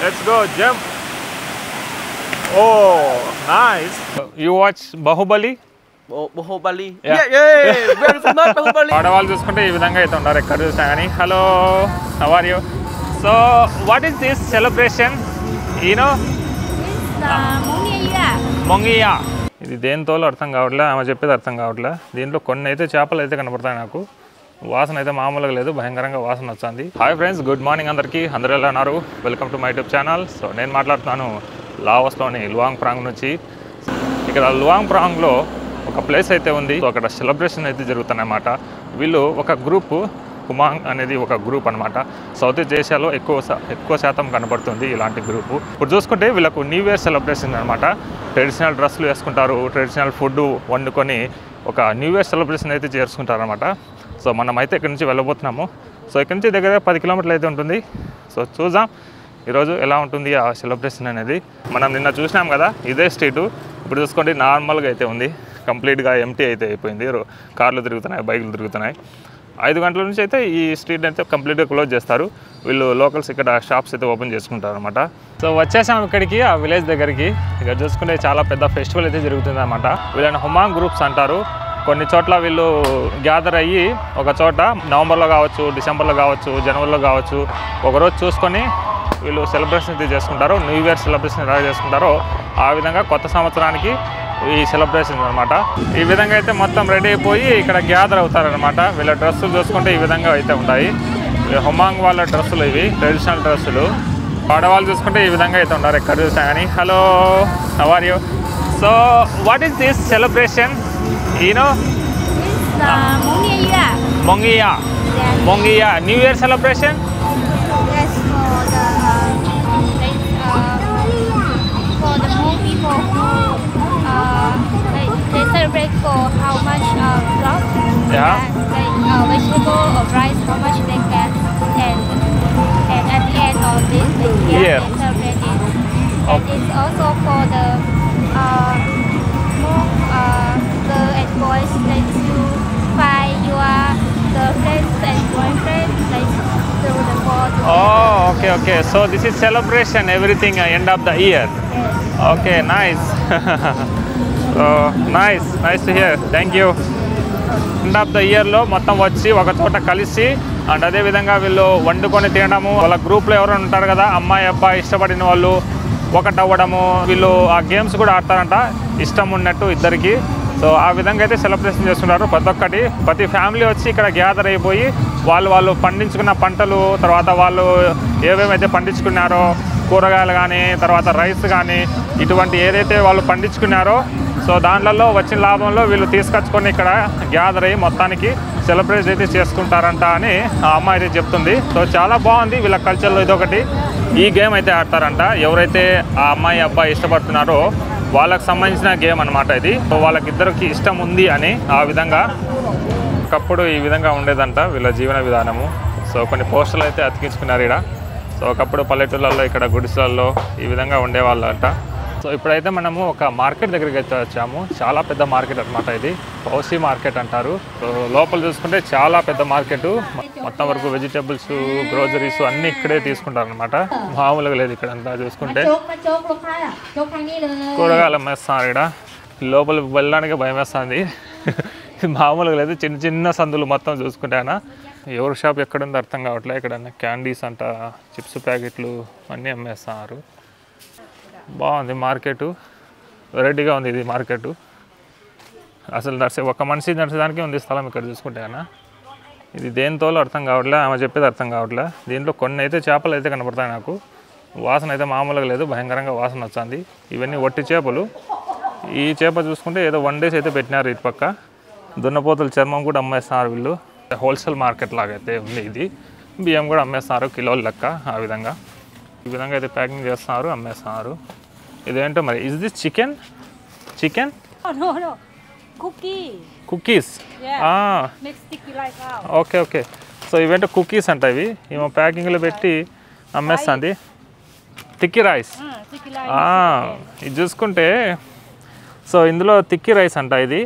Let's go, jump. Oh, nice. You watch Bahubali? Bahubali. Yeah. Very famous Bahubali. ఆడవాళ్ళు చూసుకుంటే ఈ విధంగా అయితే ఉన్నారు ఎక్కడ చూసినా కానీ. Hello, how are you? So, what is this celebration? You know? మొంగియా. ఇది దేనితోలో అర్థం కావట్లే, ఆమె చెప్పేది అర్థం కావట్లే. దీంట్లో కొన్ని అయితే చేపలు అయితే కనపడతాయి నాకు. వాసన అయితే మామూలుగా లేదు, భయంకరంగా వాసన వచ్చింది. హాయ్ ఫ్రెండ్స్, గుడ్ మార్నింగ్ అందరికీ. అందరూ ఎలా ఉన్నారు? Welcome to my YouTube channel. So నేను మాట్లాడుతున్నాను లావోస్లోని లువాంగ్ ప్రాంగ్ నుంచి. ఇక్కడ లువాంగ్ ప్రాంగ్లో ఒక ప్లేస్ అయితే ఉంది. సో అక్కడ సెలబ్రేషన్ అయితే జరుగుతుందన్నమాట. వీళ్ళు ఒక గ్రూప్, కుమాంగ్ అనేది ఒక గ్రూప్ అనమాట. సౌత్ ఈస్ట్ ఏషియాలో ఎక్కువ శాతం కనబడుతుంది ఇలాంటి గ్రూపు. ఇప్పుడు చూసుకుంటే వీళ్ళకు న్యూ ఇయర్ సెలబ్రేషన్ అనమాట. ట్రెడిషనల్ డ్రెస్సులు వేసుకుంటారు, ట్రెడిషనల్ ఫుడ్ వండుకొని ఒక న్యూ ఇయర్ సెలబ్రేషన్ అయితే చేసుకుంటారు అనమాట. సో మనం అయితే ఇక్కడ నుంచి వెళ్ళబోతున్నాము. సో ఇక్కడ నుంచి దగ్గర 10 కిలోమీటర్లు అయితే ఉంటుంది. సో చూద్దాం ఈరోజు ఎలా ఉంటుంది ఆ సెలబ్రేషన్ అనేది. మనం నిన్న చూసినాం కదా ఇదే స్ట్రీటు. ఇప్పుడు చూసుకోండి నార్మల్గా అయితే ఉంది, కంప్లీట్గా ఎంటీ అయితే అయిపోయింది. కార్లు తిరుగుతున్నాయి, బైకులు తిరుగుతున్నాయి. 5 గంటల నుంచి అయితే ఈ స్ట్రీట్ అయితే కంప్లీట్గా క్లోజ్ చేస్తారు. వీళ్ళు లోకల్స్ ఇక్కడ షాప్స్ అయితే ఓపెన్ చేసుకుంటారు అనమాట. సో వచ్చేసాం ఇక్కడికి, ఆ విలేజ్ దగ్గరికి. ఇక్కడ చూసుకుంటే చాలా పెద్ద ఫెస్టివల్ అయితే జరుగుతుంది అనమాట. వీళ్ళని హుమాంగ్ గ్రూప్స్ అంటారు. కొన్ని చోట్ల వీళ్ళు గ్యాదర్ అయ్యి ఒక చోట నవంబర్లో కావచ్చు, డిసెంబర్లో కావచ్చు, జనవరిలో కావచ్చు ఒకరోజు చూసుకొని వీళ్ళు సెలబ్రేషన్ అయితే చేసుకుంటారు. న్యూ ఇయర్ సెలబ్రేషన్ ఎలా చేసుకుంటారో ఆ విధంగా కొత్త సంవత్సరానికి ఈ సెలబ్రేషన్ అనమాట. ఈ విధంగా అయితే మొత్తం రెడీ అయిపోయి ఇక్కడ గ్యాదర్ అవుతారనమాట. వీళ్ళ డ్రెస్సులు చూసుకుంటే ఈ విధంగా అయితే ఉంటాయి. హుమాంగ్ వాళ్ళ డ్రెస్సులు ఇవి, ట్రెడిషనల్ డ్రెస్సులు. ఆడవాళ్ళు చూసుకుంటే ఈ విధంగా అయితే ఉంటారు ఎక్కడ చూసినా కానీ. Hello, how are you? So what is this celebration? You know? Mongiya. Mongiya. New Year celebration? Yes, for the Hmong people who they celebrate for how much crop, Yeah. vegetable or rice, how much they get, and at the end of this year they celebrate it. And it's also for the Hmong girls and boys that you find your girlfriends and boyfriends like through the ball. Oh, okay. So this is celebration, everything end of the year. Yes. Okay, nice. So nice to hear. Thank you. End of the ఇయర్లో మొత్తం వచ్చి ఒక చోట కలిసి and అదేవిధంగా వీళ్ళు వండుకొని తినడము, వాళ్ళ గ్రూప్లో ఎవరైనా ఉంటారు కదా అమ్మాయి అబ్బాయి ఇష్టపడిన వాళ్ళు ఒకటవ్వడము, వీళ్ళు ఆ గేమ్స్ కూడా ఆడతారంట ఇష్టం ఉన్నట్టు ఇద్దరికి. సో ఆ విధంగా అయితే సెలబ్రేషన్ చేస్తున్నారు. ప్రతి ఫ్యామిలీ వచ్చి ఇక్కడ గ్యాదర్ అయిపోయి వాళ్ళు పండించుకున్న పంటలు, తర్వాత వాళ్ళు ఏవేమైతే పండించుకున్నారో కూరగాయలు కానీ, తర్వాత రైస్ కానీ, ఇటువంటి ఏదైతే వాళ్ళు పండించుకున్నారో సో దాంట్లో వచ్చిన లాభంలో వీళ్ళు తీసుకొచ్చుకొని ఇక్కడ గ్యాదర్ అయ్యి మొత్తానికి సెలబ్రేట్ అయితే చేసుకుంటారంట అని ఆ అమ్మాయి అయితే చెప్తుంది. సో చాలా బాగుంది వీళ్ళ కల్చర్లో ఇదొకటి. ఈ గేమ్ అయితే ఆడతారంట. ఎవరైతే ఆ అమ్మాయి అబ్బాయి ఇష్టపడుతున్నారో వాళ్ళకి సంబంధించిన గేమ్ అనమాట ఇది. సో వాళ్ళకిద్దరికి ఇష్టం ఉంది అని ఆ విధంగా ఒకప్పుడు ఈ విధంగా ఉండేదంట వీళ్ళ జీవన విధానము. సో కొన్ని పోస్టర్లు అయితే అతికించుకున్నారు ఇక్కడ. సో ఒకప్పుడు పల్లెటూళ్ళల్లో ఇక్కడ గుడిసెలలో ఈ విధంగా ఉండేవాళ్ళు అంట. సో ఇప్పుడైతే మనము ఒక మార్కెట్ దగ్గరికి అయితే వచ్చాము. చాలా పెద్ద మార్కెట్ అనమాట ఇది, పౌసీ మార్కెట్ అంటారు. సో లోపల చూసుకుంటే చాలా పెద్ద మార్కెట్, మొత్తం వరకు వెజిటేబుల్స్, గ్రోసరీస్ అన్నీ ఇక్కడే తీసుకుంటారు అనమాట. మామూలుగా లేదు ఇక్కడ అంతా చూసుకుంటే. కూరగాయలు అమ్మేస్తున్నారు ఇక్కడ. లోపలికి వెళ్ళడానికి భయం వేస్తుంది. మామూలుగా లేదు, చిన్న సందులు మొత్తం చూసుకుంటే అయినా ఎవరి షాప్ ఎక్కడుందో అర్థం కావట్లేదు. ఇక్కడ క్యాండీస్ అంట, చిప్స్ ప్యాకెట్లు అన్నీ అమ్మేస్తున్నారు. బాగుంది మార్కెట్, వెరైటీగా ఉంది ఇది మార్కెట్. అసలు ఒక మనిషి నడిచేదానికి ఉంది స్థలం ఇక్కడ చూసుకుంటే అన్న. ఇది దేనితోలో అర్థం కావట్లే, ఆమె చెప్పేది అర్థం కావట్లే. దీంట్లో కొన్ని అయితే చేపలు అయితే కనపడతాయి నాకు. వాసన అయితే మామూలుగా లేదు, భయంకరంగా వాసన వచ్చింది. ఇవన్నీ వట్టి చేపలు. ఈ చేప చూసుకుంటే ఏదో 1 days అయితే పెట్టినారు ఇటు పక్క. దున్నపోతుల చర్మం కూడా అమ్మేస్తున్నారు వీళ్ళు. హోల్సేల్ మార్కెట్ లాగా అయితే ఉంది ఇది. బియ్యం కూడా అమ్మేస్తున్నారు కిలోల లెక్క. ఆ విధంగా ఈ విధంగా అయితే ప్యాకింగ్ చేస్తున్నారు, అమ్మేస్తున్నారు. ఇదేంటో మరి, is this chicken? No. Cookies. Okay. So ఇవేంటో కుకీస్ అంట ఇవి. ఏమో ప్యాకింగ్లో పెట్టి అమ్మేస్తుంది. తిక్కీ రైస్. ఇది చూసుకుంటే సో ఇందులో తిక్కీ రైస్ అంట. ఇది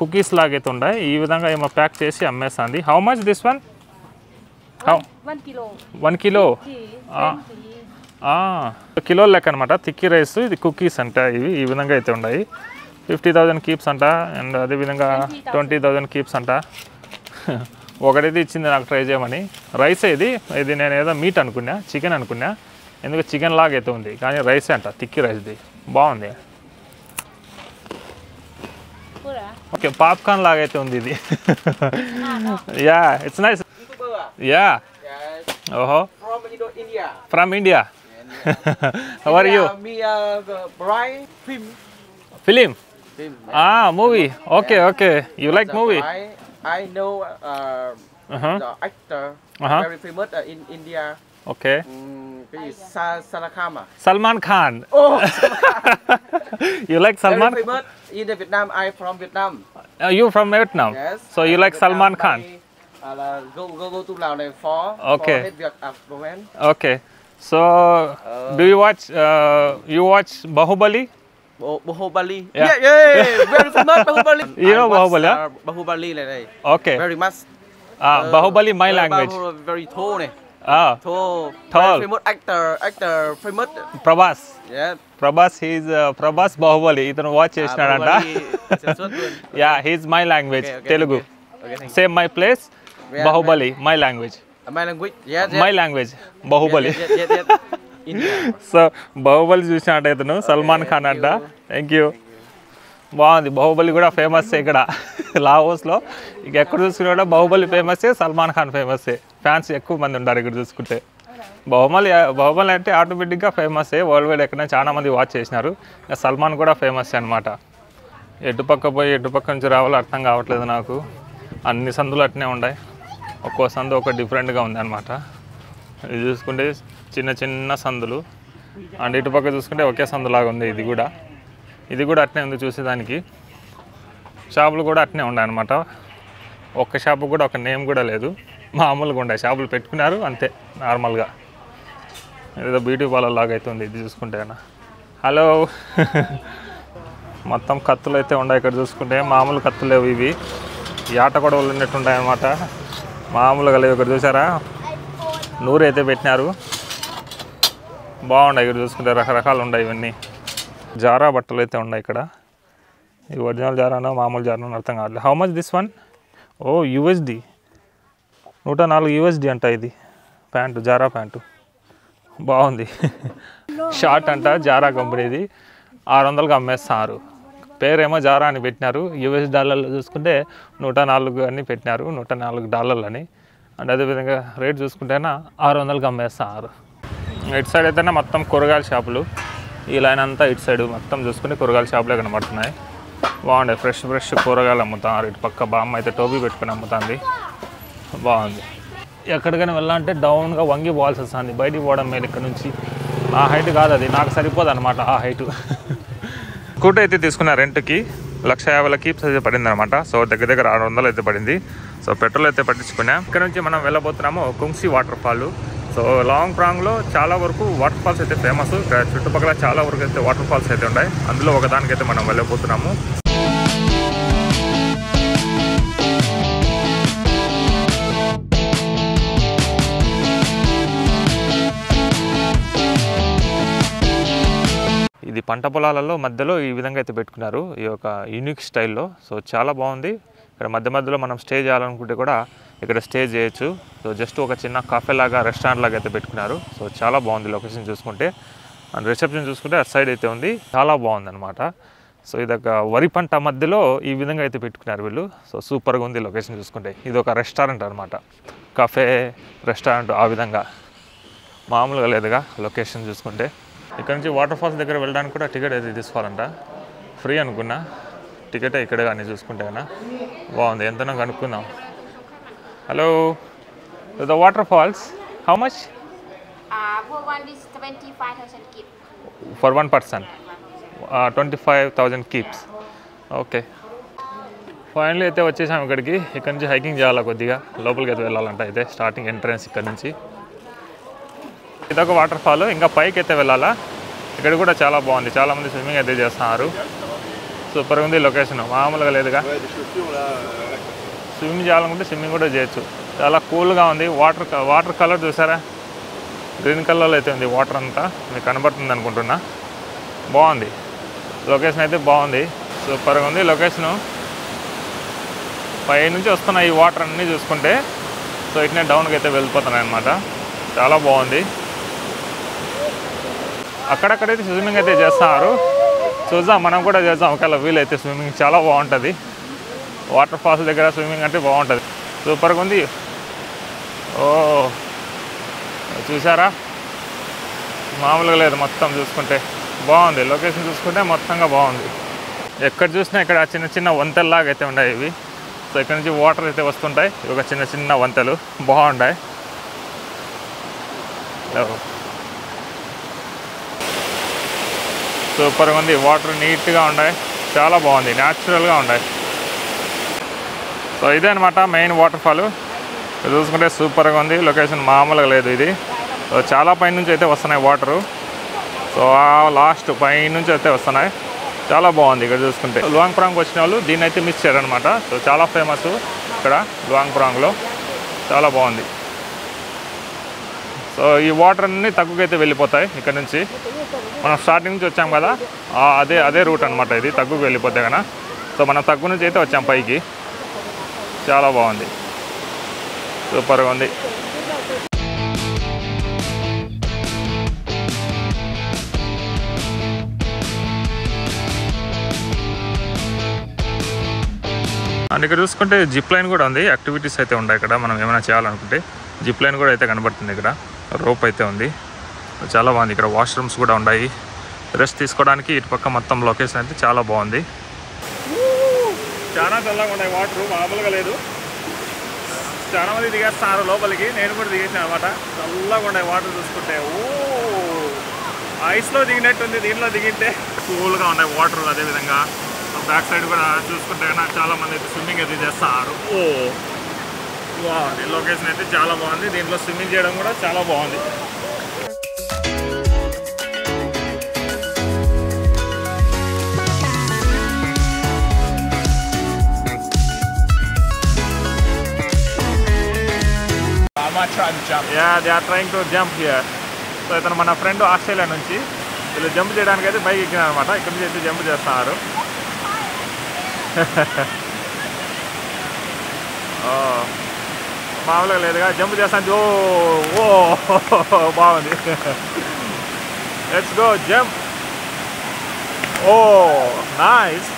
కుకీస్ లాగైతే ఉన్నాయి. ఈ విధంగా ఏమో ప్యాక్ చేసి అమ్మేస్తుంది. How much this one? 1 kilo. 1 kilo. కిలోల లెక్క అనమాట. తిక్కి రైస్, ఇది కుకీస్ అంట. ఇవి ఈ విధంగా అయితే ఉన్నాయి. 50,000 కీప్స్ అంట. అండ్ అదేవిధంగా 20,000 కీప్స్ అంట. ఒకటైతే ఇచ్చింది నాకు ట్రై చేయమని. రైస్ ఇది నేను ఏదో మీట్ అనుకున్నా, చికెన్ అనుకున్నా. ఎందుకు చికెన్ లాగా అయితే ఉంది, కానీ రైస్ అంట, తిక్కి రైస్ది. బాగుంది. ఓకే, పాప్కార్న్ లాగా అయితే ఉంది ఇది. Yeah, it's nice. యా. ఓహో, from India. How are you? Film. Movie. Okay okay, you like movie? I know the actor very famous in India. Okay. Salakama. Salman Khan. Oh, you like Salman? Very famous in the Vietnam. I from Vietnam. You from Vietnam? Yes. So you like Salman Khan? Go to Lào này for Okay. hết việc romance. Okay. So do you watch Bahubali? Bahubali. Yeah. Yeah. Very famous Bahubali. You know Bahubali? Bahubali này này. Okay. Very much. Bahubali my language. Very tall này. Tall. Very famous actor famous. Prabhas. Yeah. Prabhas, he's Prabhas Bahubali. ఇతను watch చేసినాడంట. Yeah, he's my language. Telugu. Same my place. Bahubali, my language. My language. Yes. My language. Bahubali. Yes. So Baahubali చూసినట్టు ఇతను సల్మాన్ ఖాన్ అంట. Thank you. బాగుంది. బాహుబలి కూడా famous ఇక్కడ లావోస్లో. ఇక ఎక్కడ చూసుకున్నా కూడా బాహుబలి ఫేమస్సే, సల్మాన్ ఖాన్ ఫేమస్సే. ఫ్యాన్స్ ఎక్కువ మంది ఉంటారు ఇక్కడ చూసుకుంటే. బాహుబలి అంటే ఆటోమేటిక్గా ఫేమస్సే. వరల్డ్ వైడ్ ఎక్కడైనా చాలా మంది వాచ్ చేసినారు. సల్మాన్ కూడా ఫేమస్ అనమాట. ఎటుపక్క పోయి ఎటుపక్క నుంచి రావాలో అర్థం కావట్లేదు నాకు. అన్ని సందులు అట్నే ఉన్నాయి. ఒక్కో సందు ఒక డిఫరెంట్గా ఉంది అనమాట. ఇది చూసుకుంటే చిన్న చిన్న సందులు. అండ్ ఇటుపక్క చూసుకుంటే ఒకే సందులాగా ఉంది. ఇది కూడా అట్నే ఉంది చూసేదానికి. షాపులు కూడా అట్నే ఉన్నాయి అనమాట. ఒక్క షాపు కూడా ఒక నేమ్ కూడా లేదు, మామూలుగా ఉన్నాయి. షాపులు పెట్టుకున్నారు అంతే నార్మల్గా. ఏదో బ్యూటీ పార్లర్ లాగా అయితే ఉంది ఇది చూసుకుంటే. హలో. మొత్తం కత్తులు అయితే ఉన్నాయి ఇక్కడ చూసుకుంటే. మామూలు కత్తులు లేవు ఇవి, యాట గొడవలు ఉన్నట్టు ఉంటాయి అన్నమాట. మామూలుగా లేవు. ఇక్కడ చూసారా, నూరు అయితే పెట్టినారు. బాగున్నాయి ఇక్కడ చూసుకుంటే. రకరకాలు ఉన్నాయి ఇవన్నీ. జారా బట్టలు అయితే ఉన్నాయి ఇక్కడ. ఇది ఒరిజినల్ జారానో మామూలు జారానో అర్థం కావట్లేదు. How much this one? ఓ USD, 104 USD అంట ఇది ప్యాంటు, జారా ప్యాంటు. బాగుంది. షార్ట్ అంట, జారా కంపెనీది. 600కి అమ్మేస్తున్నారు. పేరేమో జారా అని పెట్టినారు. US డాలర్లో చూసుకుంటే 104 అని పెట్టినారు, $104 అని. అండ్ అదేవిధంగా రేట్ చూసుకుంటేనా 600కి అమ్మేస్తున్నారు. ఇటు సైడ్ అయితేనే మొత్తం కూరగాయల షాపులు. ఈ లైన్ అంతా ఇటు సైడ్ మొత్తం చూసుకుని కూరగాయల షాపులే కనబడుతున్నాయి. బాగుండే ఫ్రెష్ కూరగాయలు అమ్ముతున్నారు. ఇటు పక్క బామ్మ అయితే టోపీ పెట్టుకుని అమ్ముతుంది. బాగుంది. ఎక్కడికైనా వెళ్ళాలంటే డౌన్గా వంగి పోవాల్సి వస్తుంది. బయటికి పోవడం మేలు ఇక్కడ నుంచి. ఆ హైట్ కాదు అది, నాకు సరిపోదు అనమాట ఆ హైటు. స్కూటర్ అయితే తీసుకున్న రెంట్కి 150,000 కీప్స్ అయితే పడింది అనమాట. సో దగ్గర 600 అయితే పడింది. సో పెట్రోల్ అయితే పట్టించుకున్నాం. ఇక్కడ నుంచి మనం వెళ్ళబోతున్నాము కుంగ్సీ వాటర్ ఫాల్. సో లాంగ్ ప్రాంగ్లో చాలా వరకు వాటర్ ఫాల్స్ అయితే ఫేమస్. ఇక్కడ చుట్టుపక్కల చాలా వరకు అయితే వాటర్ ఫాల్స్ అయితే ఉన్నాయి. అందులో ఒకదానికైతే మనం వెళ్ళబోతున్నాము. ఇది పంట పొలాలలో మధ్యలో ఈ విధంగా అయితే పెట్టుకున్నారు, ఈ యొక్క యూనిక్ స్టైల్లో. సో చాలా బాగుంది. ఇక్కడ మధ్యలో మనం స్టే చేయాలనుకుంటే కూడా ఇక్కడ స్టే చేయొచ్చు. సో జస్ట్ ఒక చిన్న కాఫే లాగా, రెస్టారెంట్ లాగా అయితే పెట్టుకున్నారు. సో చాలా బాగుంది లొకేషన్ చూసుకుంటే. అండ్ రిసెప్షన్ చూసుకుంటే అటు సైడ్ అయితే ఉంది, చాలా బాగుంది అనమాట. సో ఇదొక వరి పంట మధ్యలో ఈ విధంగా అయితే పెట్టుకున్నారు వీళ్ళు. సో సూపర్గా ఉంది లొకేషన్ చూసుకుంటే. ఇది ఒక రెస్టారెంట్ అనమాట, కాఫే రెస్టారెంట్ ఆ విధంగా. మామూలుగా లేదుగా లొకేషన్ చూసుకుంటే. ఇక్కడ నుంచి వాటర్ ఫాల్స్ దగ్గర వెళ్ళడానికి కూడా టికెట్ అయితే తీసుకోవాలంట. ఫ్రీ అనుకున్నా, టికెటే ఇక్కడ కానీ చూసుకుంటే కన్నా. బాగుంది, ఎంతనో కనుక్కుందాం. Hello, the waterfalls how much? For one is 25,000 kip. For 1 person 25,000 kips. Okay, finally అయితే వచ్చేసాం ఇక్కడికి. ఇక్కడ నుంచి హైకింగ్ చేయాలా, కొద్దిగా లోపలికి అయితే వెళ్ళాలంట. అయితే స్టార్టింగ్ ఎంట్రన్స్ ఇక్కడ నుంచి. ఇదొక వాటర్ ఫాల్. ఇంకా పైకి అయితే వెళ్ళాలా. ఇక్కడ కూడా చాలా బాగుంది, చాలామంది స్విమ్మింగ్ అయితే చేస్తున్నారు. సూపర్గా ఉంది లొకేషన్, మామూలుగా లేదుగా. స్విమ్మింగ్ చేయాలనుకుంటే స్విమ్మింగ్ కూడా చేయొచ్చు. చాలా కూల్గా ఉంది. వాటర్ కలర్ చూసారా, గ్రీన్ కలర్లో అయితే ఉంది వాటర్ అంతా, మీకు కనబడుతుంది అనుకుంటున్నా. బాగుంది లొకేషన్ అయితే, బాగుంది, సూపర్గా ఉంది లొకేషను. పై నుంచి వస్తున్న ఈ వాటర్ అన్నీ చూసుకుంటే సో ఇట్నే డౌన్కి అయితే వెళ్ళిపోతున్నాయి అన్నమాట. చాలా బాగుంది. అక్కడక్కడైతే స్విమ్మింగ్ అయితే చేస్తున్నారు, చూద్దాం మనం కూడా చేద్దాం ఒకవేళ వీలైతే. స్విమ్మింగ్ చాలా బాగుంటుంది, వాటర్ ఫాల్స్ దగ్గర స్విమ్మింగ్ అంటే బాగుంటుంది, సూపర్గా ఉంది. ఓ చూసారా, మామూలుగా లేదు. మొత్తం చూసుకుంటే బాగుంది, లొకేషన్ చూసుకుంటే మొత్తంగా బాగుంది. ఎక్కడ చూసినా ఇక్కడ చిన్న చిన్న వంతెల్లాగా అయితే ఉన్నాయి ఇవి. సో ఇక్కడ నుంచి వాటర్ అయితే వస్తుంటాయి, ఒక చిన్న చిన్న వంతెలు బాగుంటాయి. సూపర్గా ఉంది, వాటర్ నీట్గా ఉన్నాయి, చాలా బాగుంది, న్యాచురల్గా ఉన్నాయి. సో ఇదే అనమాట మెయిన్ వాటర్ ఫాల్. చూసుకుంటే సూపర్గా ఉంది, లొకేషన్ మామూలుగా లేదు ఇది. సో చాలా పైనుంచి అయితే వస్తున్నాయి వాటరు. సో లాస్ట్ పైనుంచి అయితే వస్తున్నాయి, చాలా బాగుంది. ఇక్కడ చూసుకుంటే లువాంగ్ ప్రాంగ్ వచ్చిన వాళ్ళు దీన్ని అయితే మిస్ చేయరనమాట. సో చాలా ఫేమస్ ఇక్కడ లువాంగ్ ప్రాంగ్లో, చాలా బాగుంది. సో ఈ వాటర్ అన్నీ తగ్గుకైతే వెళ్ళిపోతాయి ఇక్కడ నుంచి. మనం స్టార్టింగ్ నుంచి వచ్చాం కదా, అదే రూట్ అనమాట ఇది, తగ్గుకు వెళ్ళిపోతే కన్నా. సో మనం తగ్గు నుంచి అయితే వచ్చాం పైకి, చాలా బాగుంది, సూపర్గా ఉంది. అండ్ ఇక్కడ చూసుకుంటే జిప్ లైన్ కూడా ఉంది, యాక్టివిటీస్ అయితే ఉన్నాయి ఇక్కడ. మనం ఏమైనా చేయాలనుకుంటే జిప్ లైన్ కూడా అయితే కనబడుతుంది. ఇక్కడ రోప్ అయితే ఉంది, చాలా బాగుంది. ఇక్కడ వాష్రూమ్స్ కూడా ఉన్నాయి, రెస్ట్ తీసుకోవడానికి. ఇటు పక్క మొత్తం లొకేషన్ అయితే చాలా బాగుంది. చాలా చల్లగా ఉన్నాయి వాటర్, మామూలుగా లేదు. చాలా మంది దిగేస్తున్నారు లోపలికి, నేను కూడా దిగేసాను అనమాట. చల్లగా ఉన్నాయి వాటర్ చూసుకుంటే. ఐస్లో దిగినట్టుంది, దీంట్లో దిగింటే కూల్గా ఉన్నాయి వాటర్. అదేవిధంగా బ్యాక్ సైడ్ కూడా చూసుకుంటే కన్నా చాలా మంది అయితే స్విమ్మింగ్ అయితే చేస్తున్నారు. బాగుంది లొకేషన్ అయితే, చాలా బాగుంది. దీంట్లో స్విమ్మింగ్ చేయడం కూడా చాలా బాగుంది. Yeah, they are trying to jump here. So ఇతను మన ఫ్రెండ్ ఆస్ట్రేలియా నుంచి, వీళ్ళు జంప్ చేయడానికి అయితే బైక్ ఎక్కిన అనమాట. ఇక్కడ నుంచి అయితే జంప్ చేస్తున్నారు. మామూలుగా లేదుగా, జంప్ చేస్తాను. ఓ బాగుంది. Let's go jump. Oh nice.